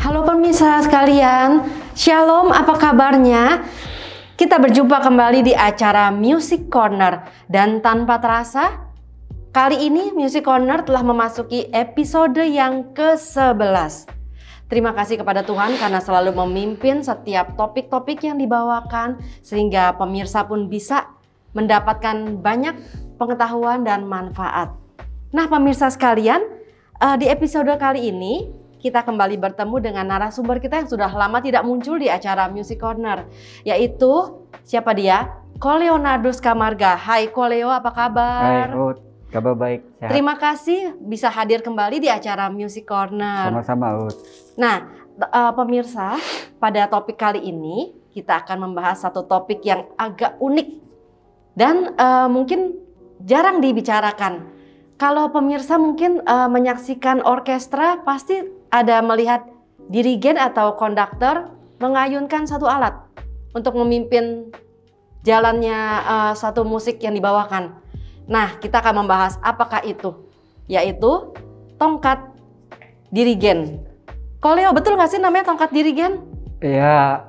Halo pemirsa sekalian, Shalom, apa kabarnya? Kita berjumpa kembali di acara Music Corner. Dan tanpa terasa, kali ini Music Corner telah memasuki episode yang ke-11. Terima kasih kepada Tuhan karena selalu memimpin setiap topik-topik yang dibawakan, sehingga pemirsa pun bisa mendapatkan banyak pengetahuan dan manfaat. Nah pemirsa sekalian, di episode kali ini kita kembali bertemu dengan narasumber kita yang sudah lama tidak muncul di acara Music Corner, yaitu siapa dia? Ko Leonardus Camarga. Hai Ko Leo, apa kabar? Hai Ut, kabar baik. Sehat. Terima kasih bisa hadir kembali di acara Music Corner. Sama-sama Ut. Nah, pemirsa, pada topik kali ini kita akan membahas satu topik yang agak unik dan mungkin jarang dibicarakan. Kalau pemirsa mungkin menyaksikan orkestra, pasti ada melihat dirigen atau konduktor mengayunkan satu alat untuk memimpin jalannya satu musik yang dibawakan. Nah, kita akan membahas apakah itu, yaitu tongkat dirigen. Ko Leo, betul nggak sih namanya tongkat dirigen? Ya,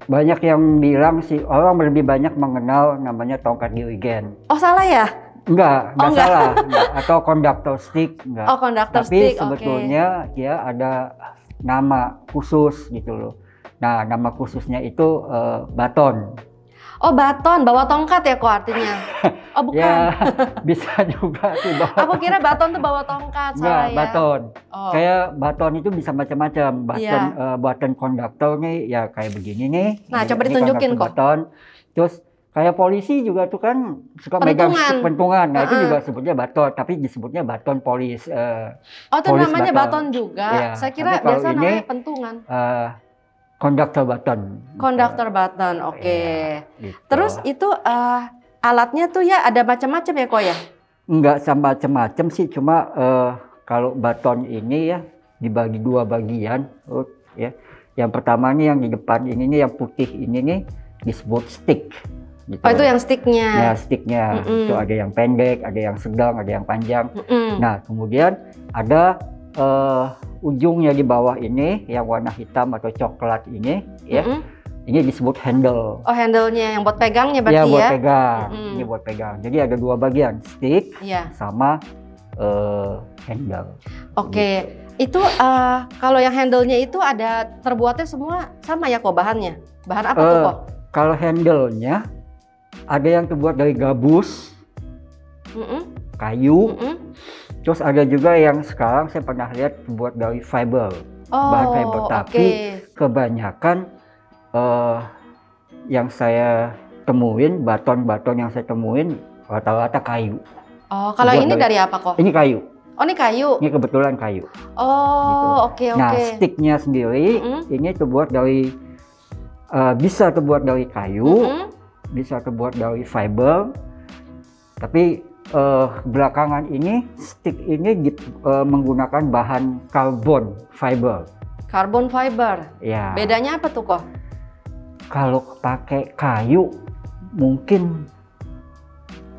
banyak yang bilang sih, orang lebih banyak mengenal namanya tongkat dirigen. Oh salah ya? Enggak salah. Enggak. Atau konduktor stick, enggak. Oh konduktor Tapi stick, sebetulnya dia ada nama khusus gitu loh. Nah, nama khususnya itu baton. Oh baton, bawa tongkat ya kok artinya? Oh bukan? Ya, bisa juga sih bawa. Aku kira baton tuh bawa tongkat, salah ya? Baton. Oh. Kayak baton itu bisa macam-macam. Baton, Iya. baton konduktor nih ya kayak begini nih. Nah, Ini coba ditunjukin kok. baton. Terus kayak polisi juga tuh kan suka megang pentungan. Nah, itu juga sebutnya baton, tapi disebutnya baton polis. Oh, itu namanya baton juga. Iya. Saya kira Tapi kalau biasa ini, namanya pentungan. Konduktor baton. Konduktor baton, oke. Iya, gitu. Terus itu alatnya tuh ya ada macam-macam ya kok ya? Enggak sama macam-macam sih, cuma kalau baton ini ya dibagi dua bagian, ya. Yang pertama nih yang di depan ini nih yang putih ini nih disebut stick. Gitu. Oh itu yang sticknya? Ya sticknya, itu ada yang pendek, ada yang sedang, ada yang panjang. Nah kemudian ada ujungnya di bawah ini yang warna hitam atau coklat ini, ya. Ini disebut handle. Oh handle-nya yang buat pegangnya berarti ya? Iya buat pegang, ini buat pegang. Jadi ada dua bagian, stick sama handle. Oke, itu kalau yang handle-nya itu ada terbuatnya semua sama ya kok bahannya? Bahan apa tuh kok? Kalau handle-nya ada yang terbuat dari gabus, kayu, terus ada juga yang sekarang saya pernah lihat terbuat dari fiber, bahan fiber. Tapi kebanyakan yang saya temuin, baton-baton yang saya temuin rata-rata kayu. Oh, kalau ini dari apa kok? Ini kayu. Oh, ini kayu? Ini kebetulan kayu. Oh, gitu. oke. Nah, sticknya sendiri ini terbuat dari, bisa terbuat dari kayu, bisa terbuat dari fiber. Tapi belakangan ini stick ini menggunakan bahan carbon fiber. Carbon fiber? Ya. Bedanya apa tuh kok? Kalau pakai kayu mungkin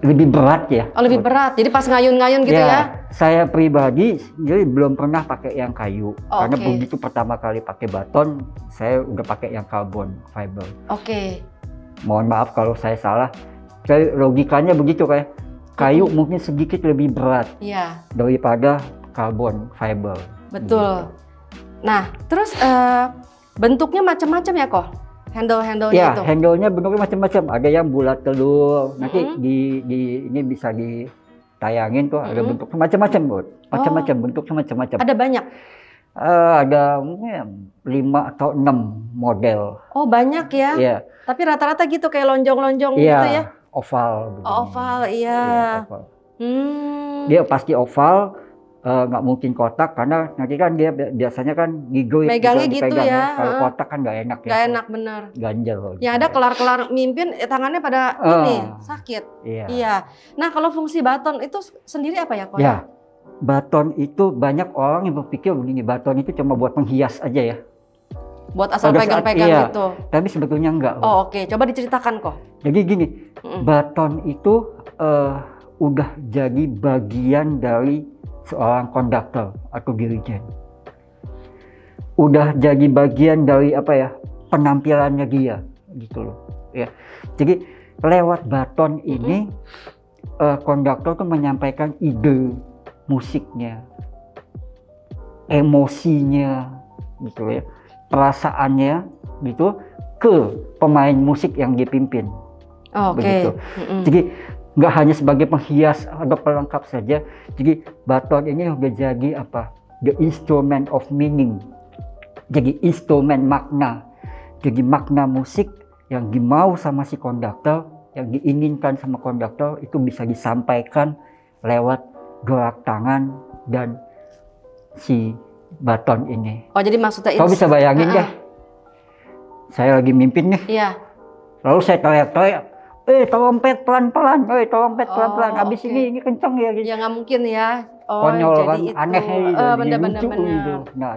lebih berat ya. Oh lebih berat, jadi pas ngayun-ngayun gitu ya? Saya pribadi jadi belum pernah pakai yang kayu. Karena begitu pertama kali pakai baton, saya udah pakai yang carbon fiber. Oke. Mohon maaf kalau saya salah. Saya logikanya begitu kayak kayu mungkin sedikit lebih berat daripada carbon fiber. Betul. Gitu. Nah, terus bentuknya macam-macam ya kok? Handle-handlenya itu? Ya, handle-nya bentuknya macam-macam. Ada yang bulat telur. Nanti ini bisa ditayangin tuh. Ada bentuk macam-macam, Bud. Macam-macam, bentuknya macam-macam. Ada banyak? Ada mungkin 5 atau 6 model. Oh, banyak ya? Iya. Tapi rata-rata gitu kayak lonjong-lonjong gitu ya? Oval. Oh, oval, iya. Oval. Dia pasti oval. Nggak mungkin kotak karena nanti kan dia biasanya kan gigit megangnya gitu ya. Kalau kotak kan nggak enak ya. Nggak enak bener. Ganjel. Yang ada kelar-kelar mimpin tangannya pada ini sakit. Iya. Nah kalau fungsi baton itu sendiri apa ya kok? Ya, baton itu banyak orang yang berpikir begini, baton itu cuma buat penghias aja ya. Buat asal pegang-pegang gitu. Tapi sebetulnya enggak. Oh oke. Coba diceritakan kok. Jadi gini, baton itu udah jadi bagian dari seorang konduktor atau dirigen. udah jadi bagian dari apa ya, penampilannya dia gitu loh ya. Jadi lewat baton ini konduktor tuh menyampaikan ide musiknya, emosinya gitu ya, perasaannya gitu ke pemain musik yang dipimpin. Begitu. Jadi nggak hanya sebagai penghias atau pelengkap saja, jadi baton ini udah jadi apa, the instrument of meaning, jadi instrumen makna, jadi makna musik yang dimau sama si konduktor, yang diinginkan sama konduktor itu bisa disampaikan lewat gerak tangan dan si baton ini. Oh, jadi maksudnya kau bisa bayangin deh, saya lagi mimpin nih, lalu saya teriak-teriak, trompet pelan-pelan, trompet pelan-pelan, abis ini kenceng ya gitu. Ya nggak mungkin ya. Konyol kan, jadi aneh bener-bener. Gitu. Nah,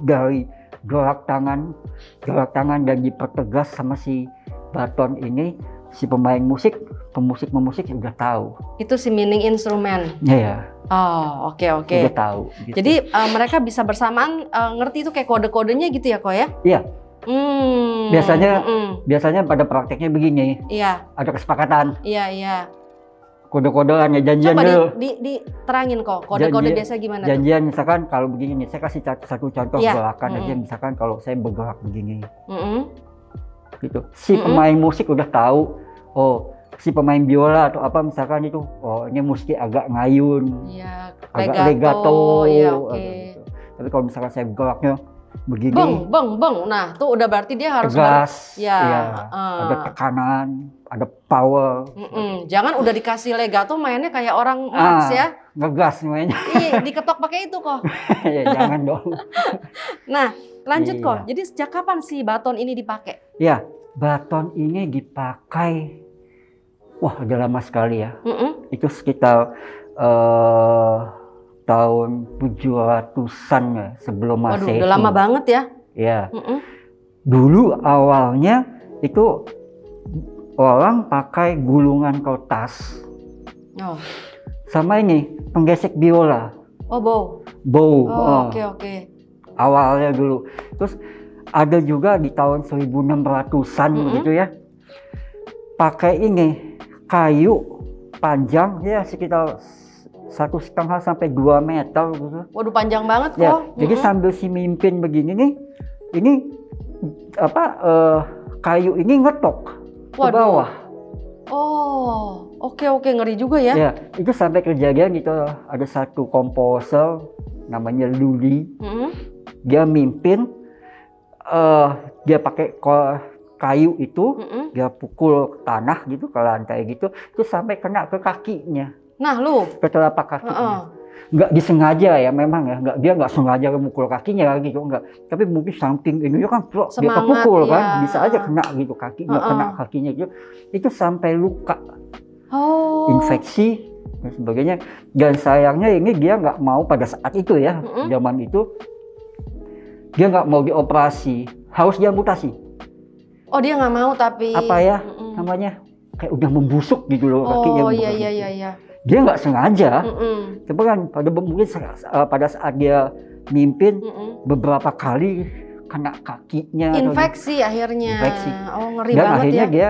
dari gerak tangan dan dipertegas sama si baton ini, si pemain musik, pemusik udah tahu. Itu si meaning instrumen. Iya. Oh, oke. Udah tahu. Gitu. Jadi mereka bisa bersamaan ngerti itu kayak kode-kodenya gitu ya, Ko ya? Iya. Biasanya pada prakteknya begini. Iya. Ada kesepakatan. Iya. Kode-kodean ya, janjian coba dulu. diterangin kok, kode-kode biasa gimana janjian tuh? Misalkan kalau begini nih, saya kasih satu contoh gerakan aja, misalkan kalau saya bergerak begini. Gitu. Si pemain musik udah tahu, oh si pemain biola atau apa misalkan itu, oh ini mesti agak ngayun, agak legato. Iya, gitu. Tapi kalau misalkan saya bergeraknya begini, beng. Nah, tuh udah berarti dia harus tegas, ada tekanan, ada power. Jangan udah dikasih legato mainnya kayak orang Max ya. Ngegas mainnya. Iya, diketok pakai itu kok. Ya, jangan dong. Nah, lanjut kok. Jadi sejak kapan si baton ini dipakai? Ya, baton ini dipakai, wah udah lama sekali ya. Itu sekitar tahun 700-an ya, sebelum Masehi. Waduh, udah lama banget ya. Ya. Dulu awalnya itu orang pakai gulungan kertas. Sama ini penggesek biola. Bow. Oke. Awalnya dulu. Terus ada juga di tahun 1600-an gitu ya. Pakai ini kayu panjang ya sekitar 1,5 sampai 2 meter gitu. Waduh, panjang banget kok. Ya, jadi sambil si mimpin begini nih, ini kayu ini ngetok ke bawah. Oh, oke, ngeri juga ya. Ya, itu sampai kejadian gitu, ada satu komposer namanya Lully. Dia mimpin, dia pakai kayu itu, dia pukul ke tanah gitu, ke lantai gitu, terus sampai kena ke kakinya. Nah, lu ke telapak kakinya. Nggak disengaja ya, memang ya, dia nggak sengaja memukul kakinya gitu, nggak. Tapi mungkin saking ini kan dia kepukul kan, bisa aja kena gitu kakinya, kena kakinya gitu. Itu sampai luka, infeksi dan sebagainya. Dan sayangnya ini dia nggak mau pada saat itu ya, zaman itu dia nggak mau dioperasi, harus diamputasi. Oh, dia nggak mau tapi apa ya namanya, kayak udah membusuk gitu loh kakinya. Oh iya. Dia nggak sengaja, tapi kan mungkin pada saat dia mimpin beberapa kali kena kakinya. Infeksi akhirnya. Oh, ngeri dan banget ya. Dan akhirnya dia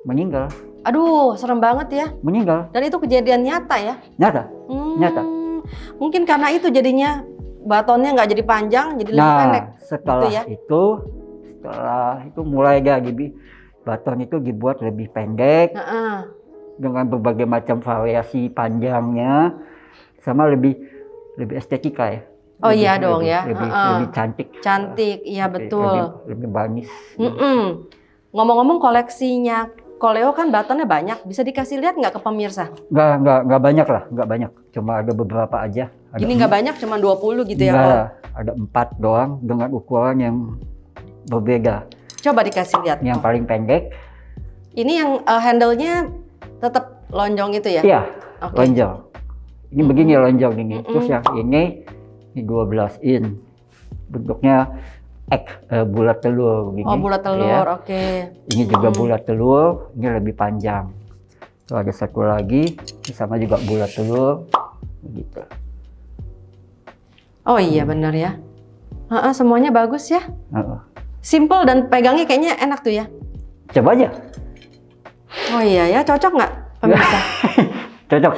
meninggal. Aduh, serem banget ya. Meninggal. Dan itu kejadian nyata ya? Nyata. Mungkin karena itu jadinya batonnya nggak jadi panjang, jadi lebih pendek. Setelah gitu ya? itu mulai baton itu dibuat lebih pendek. Dengan berbagai macam variasi panjangnya, sama lebih estetika ya. Oh iya dong ya. Lebih cantik. Cantik, iya betul. Lebih manis. Ngomong-ngomong koleksinya Koleo kan batonnya banyak, bisa dikasih lihat nggak ke pemirsa? Nggak banyak lah, nggak banyak. Cuma ada beberapa aja. Gini nggak banyak, cuma 20 gitu ya Ko? Ada 4 doang dengan ukuran yang berbeda. Coba dikasih lihat. Yang paling pendek. Ini yang handle-nya tetap lonjong itu ya? Iya, lonjong. Ini begini lonjong ini. Terus yang ini 12 in. Bentuknya bulat telur begini. Oh, bulat telur, ya. oke. Ini juga bulat telur, ini lebih panjang. Tuh ada satu lagi, ini sama juga bulat telur. Begitu. Oh iya benar ya. Semuanya bagus ya. Simple dan pegangnya kayaknya enak tuh ya. Coba aja. Oh iya ya, cocok nggak pemirsa? Cocok.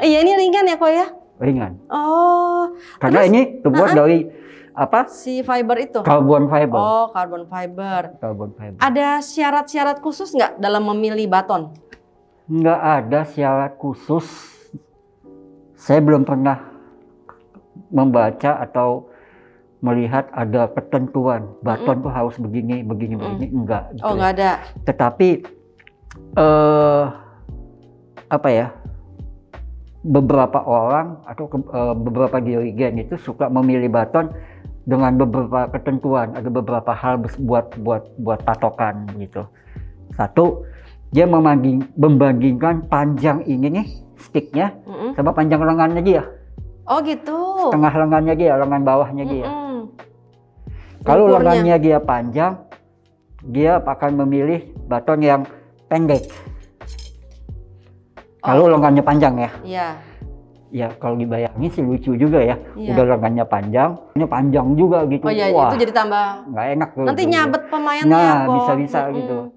Iya, ini ringan ya kok ya? Ringan. Oh. Karena terus, ini terbuat dari apa? Si fiber itu. Carbon fiber. Oh, carbon fiber. Carbon fiber. Ada syarat-syarat khusus nggak dalam memilih baton? Nggak ada syarat khusus. Saya belum pernah membaca atau melihat ada ketentuan baton tuh harus begini enggak gitu. Oh, nggak ada. Tetapi apa ya, beberapa orang atau beberapa dirigen itu suka memilih baton dengan beberapa ketentuan, ada beberapa hal buat patokan gitu. Satu, dia membandingkan panjang ini nih sticknya sama panjang lengannya dia. Oh gitu. Tengah lengannya dia, lengan bawahnya dia. Kalau lengannya dia panjang, dia akan memilih baton yang pendek. Kalau lengannya panjang ya. Iya. Ya kalau dibayangin sih lucu juga ya. Udah lengannya panjang, ini panjang juga gitu. Oh iya, wah, itu jadi tambah nggak enak tuh. Nanti nyabet pemainnya. Nah, bisa-bisa gitu.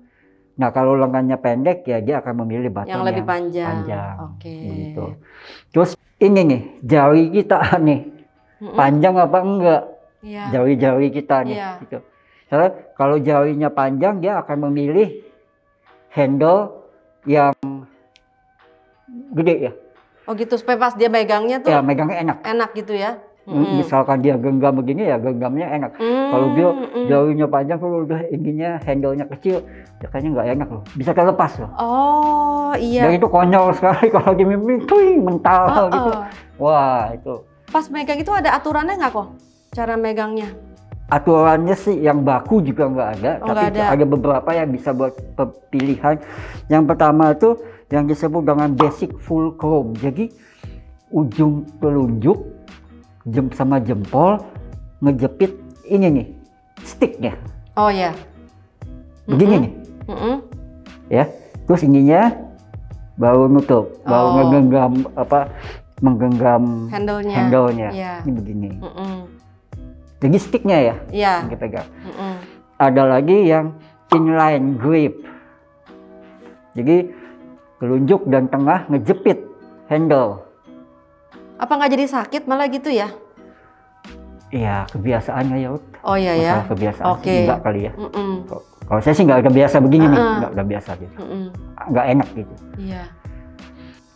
Nah kalau lengannya pendek ya dia akan memilih baton yang lebih panjang. Oke. Gitu. Terus ini nih jari kita nih panjang apa enggak? Jari-jari kita nih. Gitu. Soalnya kalau jarinya panjang dia akan memilih handle yang gede ya. Oh gitu, supaya pas dia megangnya tuh. Ya megangnya enak. Enak gitu ya. Misalkan dia genggam begini ya genggamnya enak. Kalau dia jauhnya panjang, kalau udah ininya handle-nya kecil, ya kayaknya nggak enak loh. Bisa terlepas loh. Oh iya. Dan itu konyol sekali kalau dimimpi, mental gitu. Wah itu. Pas megang itu ada aturannya nggak kok? Cara megangnya? Aturannya sih yang baku juga nggak ada, tapi ada beberapa yang bisa buat pilihan. Yang pertama itu yang disebut dengan basic full chrome. Jadi ujung telunjuk sama jempol ngejepit ini nih sticknya. Oh ya. Begini nih. Ya. Terus ininya baru nutup, baru menggenggam handle-nya. Ini begini. Jadi sticknya ya. Yang kita pegang. Ada lagi yang inline grip. Jadi telunjuk dan tengah ngejepit handle. Apa nggak jadi sakit malah gitu ya? Iya, kebiasaannya ya. Oh iya ya. Kebiasaan enggak kali ya. Kalau saya sih nggak biasa begini nih, nggak biasa gitu. Nggak enak gitu. Iya.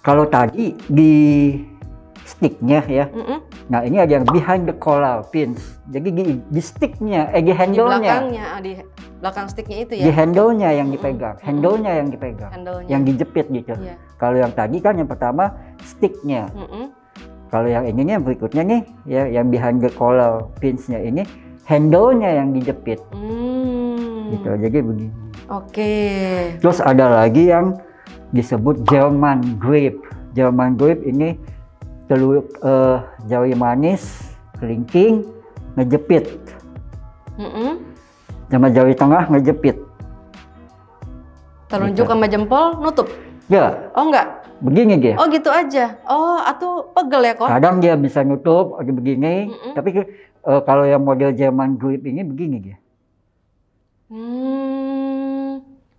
Kalau tadi di sticknya ya. Nah ini ada yang behind the collar pins. Jadi di sticknya, di handle-nya. Di belakangnya, di belakang sticknya itu ya. Di handle-nya yang dipegang, yang dipegang, yang dijepit gitu. Kalau yang tadi kan yang pertama sticknya. Kalau yang ininya berikutnya nih, ya yang behind the collar pins-nya ini handle-nya yang dijepit. Gitu. Jadi begini. Oke. Terus ada lagi yang disebut German grip. German grip ini jari manis, kelingking, ngejepit. Sama jari tengah ngejepit. Telunjuk sama jempol nutup? Ya. Oh enggak? Begini dia. Oh gitu aja. Oh, atau pegel ya kok? Kadang dia bisa nutup begini, tapi kalau yang model German grip ini begini dia.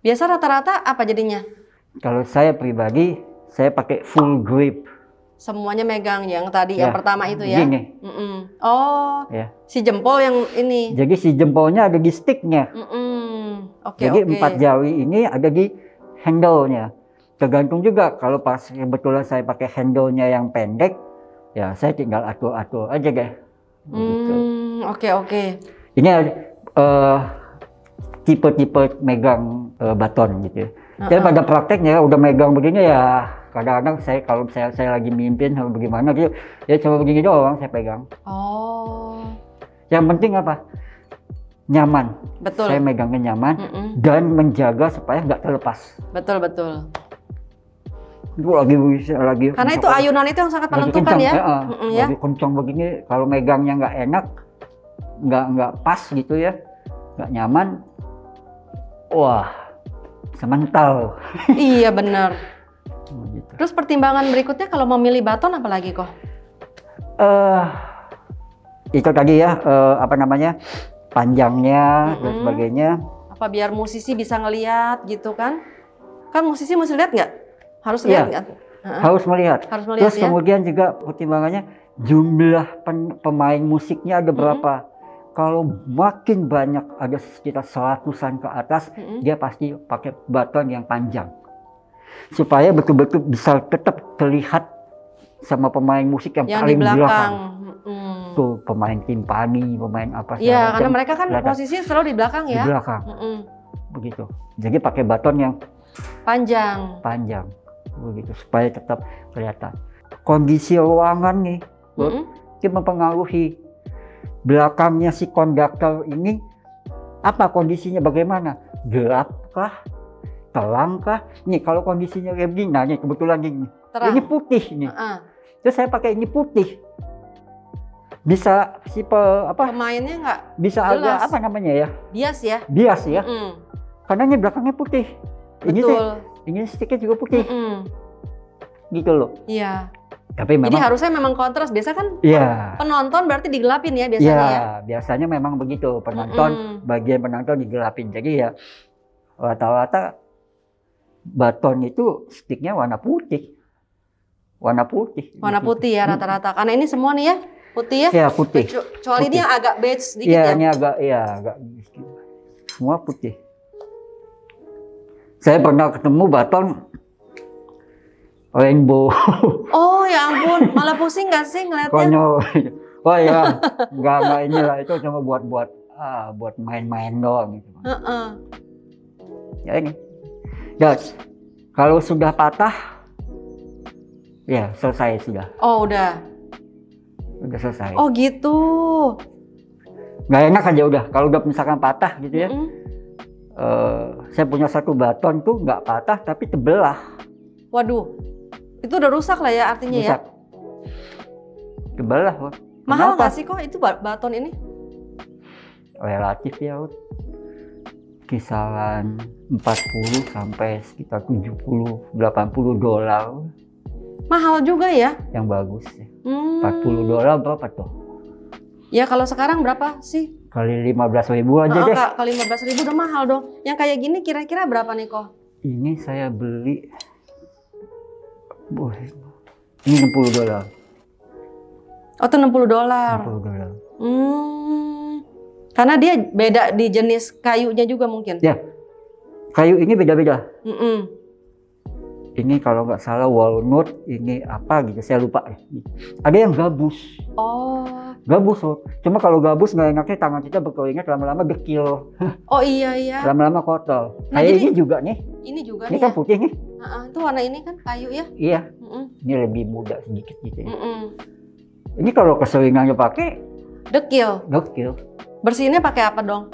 Biasa rata-rata apa jadinya? Kalau saya pribadi, saya pakai full grip. Semuanya megang yang tadi yang pertama itu ya? Gini. Oh, si jempol yang ini. Jadi si jempolnya ada di sticknya. Jadi 4 jari ini ada di handle-nya. Tergantung juga kalau pas kebetulan saya pakai handle-nya yang pendek, ya saya tinggal atur-atur aja deh. Oke. Ini tipe-tipe megang baton gitu. Jadi pada prakteknya udah megang begini ya kadang-kadang kalau saya lagi mimpin atau bagaimana gitu, ya cuma begini doang saya pegang. Oh. Yang penting apa? Nyaman. Betul. Saya megangnya nyaman dan menjaga supaya nggak terlepas. Betul. Itu lagi. Karena itu ayunan itu yang sangat menentukan ya. Lagi kencang begini, kalau megangnya nggak enak, nggak pas gitu ya, nggak nyaman. Wah, bisa mental. Iya benar. Gitu. Terus pertimbangan berikutnya kalau memilih baton apa lagi kok? itu tadi ya apa namanya, panjangnya dan sebagainya. Apa biar musisi bisa ngelihat gitu kan? Kan musisi mesti lihat nggak? Harus lihat nggak? Harus melihat. Terus ya? kemudian juga pertimbangannya jumlah pemain musiknya ada berapa. Kalau makin banyak, ada sekitar 100-an ke atas, dia pasti pakai baton yang panjang. Supaya betul-betul bisa tetap terlihat sama pemain musik yang paling di belakang. Tuh pemain timpani, pemain apa. Iya, karena mereka kan posisinya selalu di belakang ya. Di belakang. Begitu. Jadi pakai baton yang panjang. Begitu supaya tetap kelihatan. Kondisi ruangan nih itu mempengaruhi belakangnya si konduktor ini, apa kondisinya, bagaimana, gelap kah, terang kah. Nih kalau kondisinya kayak begini, nah nih kebetulan ini putih nih. Terus saya pakai ini putih, bisa si pemainnya nggak bisa jelas. Agak apa namanya ya, bias ya. Karena ini belakangnya putih. Ini sedikit juga putih. Gitu loh. Iya. Tapi memang, jadi harusnya memang kontras. Biasa kan penonton berarti digelapin ya biasanya ya. Biasanya memang begitu, penonton bagian penonton digelapin. Jadi ya rata-rata baton itu sticknya warna putih. Warna putih ya rata-rata. Karena ini semua nih ya putih ya. Iya putih. Kecuali ini yang agak beige sedikit ya. Ini agak semua putih. Saya pernah ketemu baton rainbow. Oh ya ampun, malah pusing nggak sih ngeliatnya? Konyol. Oh ya, nggak inilah, itu cuma buat main-main doang gitu. Ya ini. Dan kalau sudah patah, ya selesai sudah. Oh udah selesai. Oh gitu. Nggak enak aja udah. Kalau udah misalkan patah gitu ya. Saya punya satu baton tuh nggak patah tapi terbelah. Waduh, itu udah rusak lah ya artinya rusak. Ya. Terbelah. Mahal nggak sih kok itu baton ini? Relatif ya, kisaran 40 sampai sekitar 70-80 dolar. Mahal juga ya? Yang bagus ya. 40 dolar berapa tuh? Ya kalau sekarang berapa sih? Kali 15.000 aja deh. Kali 15.000 udah mahal dong. Yang kayak gini kira-kira berapa nih kok? Ini saya beli, ini 60 dolar. Oh itu 60 dolar. 60 dolar. Karena dia beda di jenis kayunya juga mungkin. Ya, kayu ini beda-beda. Ini kalau nggak salah walnut, ini apa gitu, saya lupa. Ada yang gabus. Oh. Gabus loh. Cuma kalau gabus nggak enaknya tangan kita berkeringat, lama-lama dekil. Oh iya. Lama-lama kotor. Nah, kayak ini juga nih. Ini juga ini nih. Kan putih nih. Itu warna ini kan kayu ya? Iya. Ini lebih muda sedikit gitu ya. Ini kalau keseringannya pakai dekil. Bersihinnya pakai apa dong?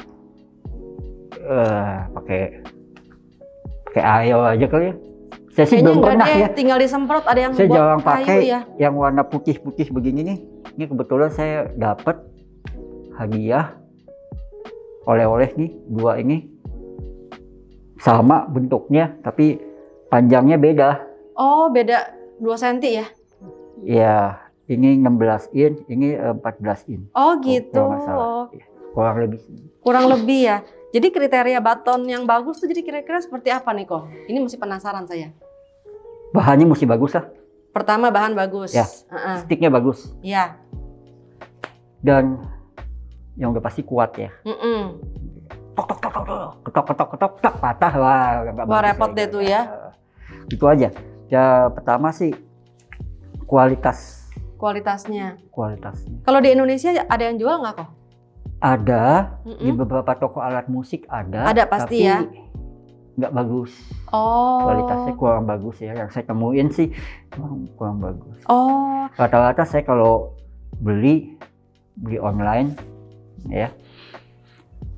Pakai air aja kali ya. Saya sih belum pernah ya. Tinggal disemprot, ada yang saya jarang pakai ya. Yang warna putih-putih begini nih. Ini kebetulan saya dapat hadiah oleh-oleh nih, dua ini sama bentuknya tapi panjangnya beda. Oh beda 2 cm ya? Iya, ini 16 in, ini 14 in. Oh gitu. Kurang lebih ya. Jadi kriteria baton yang bagus tuh jadi kira-kira seperti apa nih kok? Ini masih penasaran saya. Bahannya mesti bagus lah. Pertama bahan bagus. Ya. Sticknya bagus. Iya. Dan yang udah pasti kuat ya. Ketok, patah lah. Wah repot deh tuh ya. Itu aja. Ya pertama sih kualitasnya. Kalau di Indonesia ada yang jual nggak kok? Ada, di beberapa toko alat musik ada. Ada pasti tapi ya? Nggak bagus. Oh. Kualitasnya kurang bagus ya. Yang saya temuin sih kurang bagus. Oh. Rata-rata saya kalau beli online ya.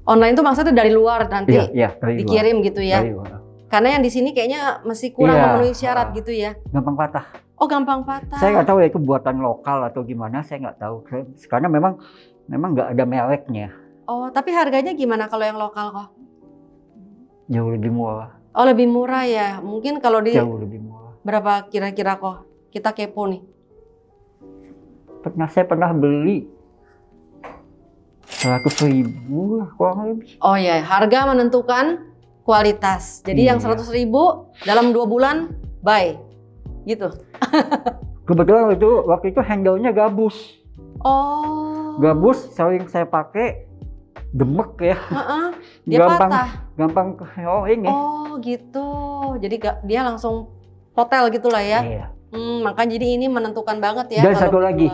Online tuh maksudnya dari luar nanti dari dikirim luar. Gitu ya? Dari luar. Karena yang di sini kayaknya masih kurang memenuhi syarat gitu ya? Gampang patah. Oh gampang patah. Saya nggak tahu ya itu buatan lokal atau gimana, saya nggak tahu. Karena memang nggak ada mereknya. Oh, tapi harganya gimana kalau yang lokal kok? Jauh lebih murah. Oh, lebih murah ya. Mungkin kalau di jauh lebih murah. Berapa kira-kira kok? Kita kepo nih. Saya pernah beli 100.000 lah kurang lebih. Oh ya, harga menentukan kualitas. Jadi yang 100.000 dalam 2 bulan buy, gitu. Kebetulan waktu itu handle-nya gabus. Oh. Gabus sering saya pakai, gemek ya. Dia patah. Gampang ini. Oh gitu. Jadi dia langsung hotel gitulah ya. Iya. Makanya jadi ini menentukan banget ya. Dan satu lagi,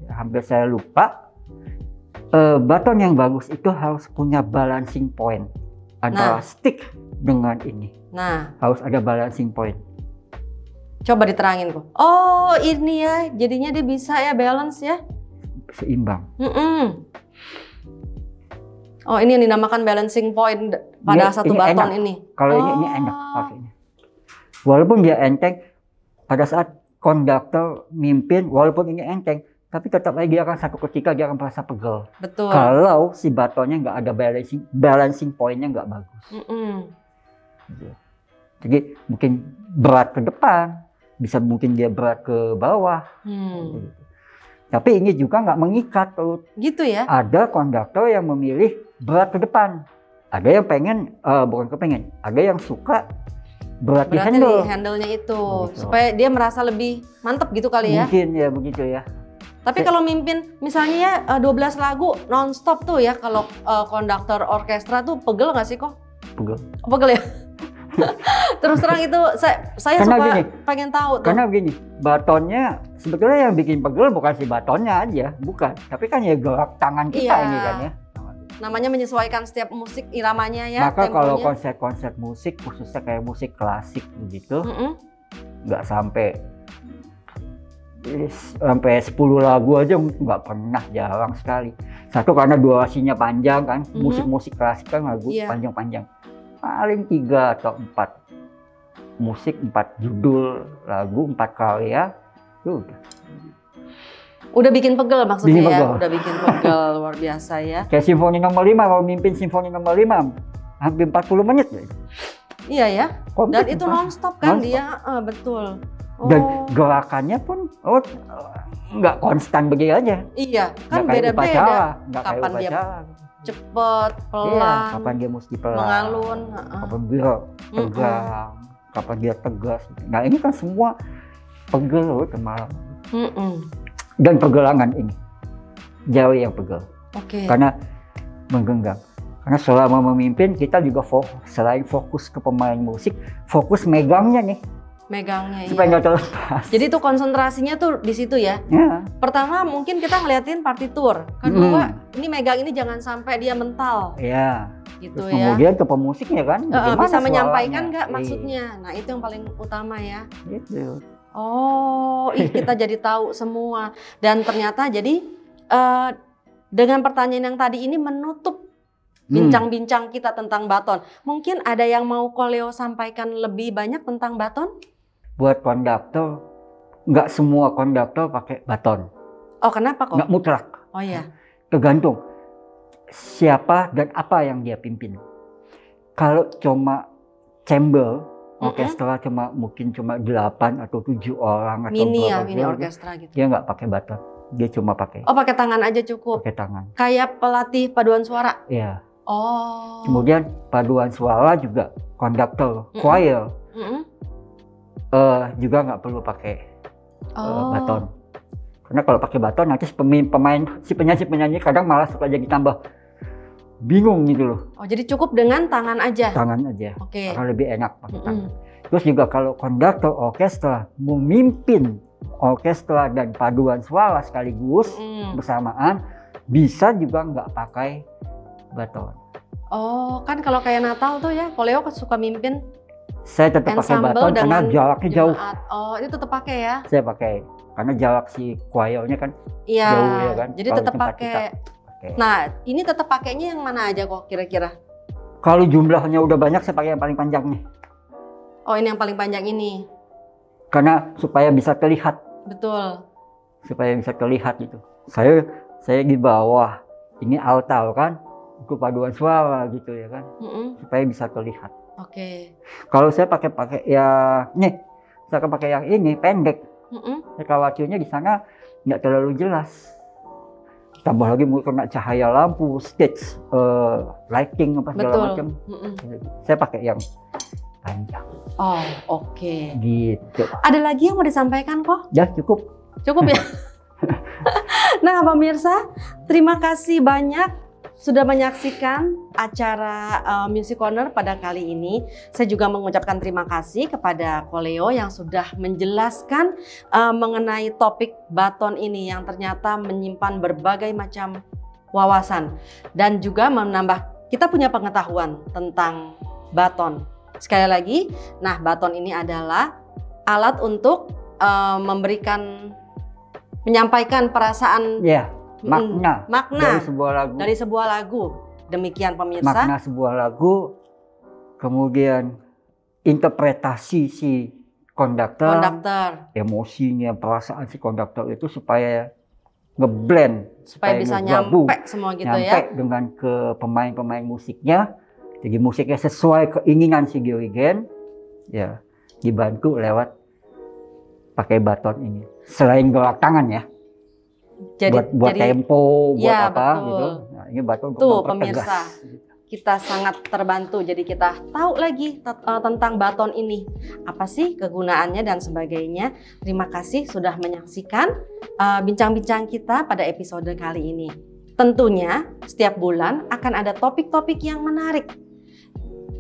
hampir saya lupa. Baton yang bagus itu harus punya balancing point antara stick dengan ini. Nah, harus ada balancing point. Coba diterangin kok. Oh ini ya, jadinya dia bisa ya balance ya. Seimbang. Oh ini yang dinamakan balancing point pada satu baton ini. Kalau ini enak pakainya. Walaupun dia enteng, pada saat konduktor mimpin, walaupun ini enteng, tapi tetap aja dia akan satu ketika dia akan merasa pegel. Betul. Kalau si batonnya nggak ada balancing pointnya nggak bagus. Jadi mungkin berat ke depan, bisa mungkin dia berat ke bawah. Tapi ini juga nggak mengikat tuh. Gitu ya? Ada konduktor yang memilih berat ke depan. Ada yang pengen, bukan kepengen, ada yang suka berat di handle. Handle-nya itu, supaya dia merasa lebih mantep gitu kali ya? Mungkin ya begitu ya. Tapi kalau mimpin misalnya ya 12 lagu non-stop tuh ya, kalau konduktor orkestra tuh pegel nggak sih kok? Pegel. Pegel ya? Terus terang itu saya suka gini, pengen tahu tuh. Karena begini, batonnya sebetulnya yang bikin pegel bukan si batonnya aja, bukan. Tapi kan ya gerak tangan kita ini kan ya. Namanya menyesuaikan setiap musik iramanya ya. Maka kalau konser-konser musik khususnya kayak musik klasik begitu, nggak sampai 10 lagu aja nggak pernah, jarang sekali. Satu karena durasinya panjang kan, musik-musik klasik kan lagu panjang-panjang. Paling 3 atau 4 musik, 4 judul lagu, 4 karya, itu udah bikin pegel maksudnya ya, udah bikin pegel luar biasa ya. Kayak Simfoni nomor 5, kalau mimpin Simfoni nomor 5 hampir 40 menit ya. Iya ya, dan itu non-stop kan dia, betul. Dan gerakannya pun nggak konstan begini aja. Iya, kan beda-beda. Kapan dia cepet, pelan, iya, kapan dia mesti pelan, mengalun, kapan dia tegang, kapan dia tegas. Nah ini kan semua pegel kemarin. Dan pergelangan ini jauh yang pegel. Karena menggenggam. Karena selama memimpin kita juga selain fokus ke pemain musik, fokus megangnya nih. Supaya nggak terlepas. Jadi tuh konsentrasinya tuh di situ ya. Pertama mungkin kita ngeliatin partitur. Kedua ini megang ini jangan sampai dia mental. Iya. Gitu terus ya. Kemudian ke pemusiknya kan. Bisa menyampaikan nggak maksudnya. Nah itu yang paling utama ya. Gitu. Oh, kita jadi tahu semua. Dan ternyata jadi dengan pertanyaan yang tadi ini menutup bincang-bincang kita tentang baton. Mungkin ada yang mau Ko Leo sampaikan lebih banyak tentang baton? Buat konduktor, nggak semua konduktor pakai baton. Oh kenapa kok? Nggak mutlak. Oh iya. Tergantung siapa dan apa yang dia pimpin. Kalau cuma chamber, orkestra mungkin cuma 8 atau 7 orang atau mini berapa orkestra gitu. Dia nggak pakai baton, dia cuma pakai. Oh pakai tangan aja cukup. Pakai tangan. Kayak pelatih paduan suara. Iya. Oh. Kemudian paduan suara juga konduktor, choir juga nggak perlu pakai baton. Karena kalau pakai baton nanti si penyanyi kadang malah suka jadi tambah bingung gitu loh. Oh jadi cukup dengan tangan aja? Tangan aja, karena lebih enak pakai tangan. Terus juga kalau konduktor orkestra memimpin orkestra dan paduan suara sekaligus bersamaan, bisa juga nggak pakai baton. Oh kan kalau kayak Natal tuh ya, Ko Leo suka mimpin. Saya tetap pakai baton karena jaraknya jauh. Oh itu tetap pakai ya? Saya pakai karena jarak si choirnya kan jauh ya kan. Jadi tetap pakai. Nah, ini tetap pakainya yang mana aja kok kira-kira? Kalau jumlahnya udah banyak, saya pakai yang paling panjang nih. Oh, ini yang paling panjang ini. Karena supaya bisa terlihat. Betul. Supaya bisa terlihat gitu. Saya di bawah. Ini altar kan, itu paduan suara gitu ya kan. Supaya bisa terlihat. Kalau saya pakai saya pakai yang ini pendek. Saya khawatirnya di sana nggak terlalu jelas. Tambah lagi mau kena cahaya lampu, stage, lighting apa segala macam. Saya pakai yang panjang. Oh, oke. Gitu. Ada lagi yang mau disampaikan kok? Ya cukup. Cukup ya. Nah, pemirsa, terima kasih banyak sudah menyaksikan acara Music Corner pada kali ini. Saya juga mengucapkan terima kasih kepada Koleo yang sudah menjelaskan mengenai topik baton ini yang ternyata menyimpan berbagai macam wawasan dan juga menambah kita punya pengetahuan tentang baton. Sekali lagi, nah baton ini adalah alat untuk menyampaikan perasaan. Makna dari sebuah lagu. Demikian pemirsa. Makna sebuah lagu, kemudian interpretasi si konduktor, emosinya, perasaan si konduktor itu supaya ngeblend, supaya bisa nyampe semua gitu ya. Nyampe dengan ke pemain-pemain musiknya. Jadi musiknya sesuai keinginan si dirigen, ya dibantu lewat pakai baton ini. Selain gerak tangan ya. Buat tempo, buat ya, apa betul. gitu. Nah, ini batu tuh pemirsa, kita sangat terbantu. Jadi kita tahu lagi tentang baton ini, apa sih kegunaannya dan sebagainya. Terima kasih sudah menyaksikan bincang-bincang kita pada episode kali ini. Tentunya setiap bulan akan ada topik-topik yang menarik.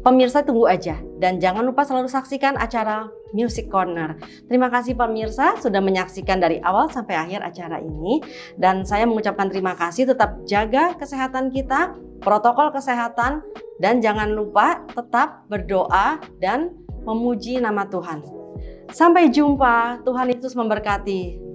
Pemirsa tunggu aja dan jangan lupa selalu saksikan acara Music Corner. Terima kasih pemirsa sudah menyaksikan dari awal sampai akhir acara ini dan saya mengucapkan terima kasih. Tetap jaga kesehatan kita, protokol kesehatan dan jangan lupa tetap berdoa dan memuji nama Tuhan. Sampai jumpa, Tuhan Yesus memberkati.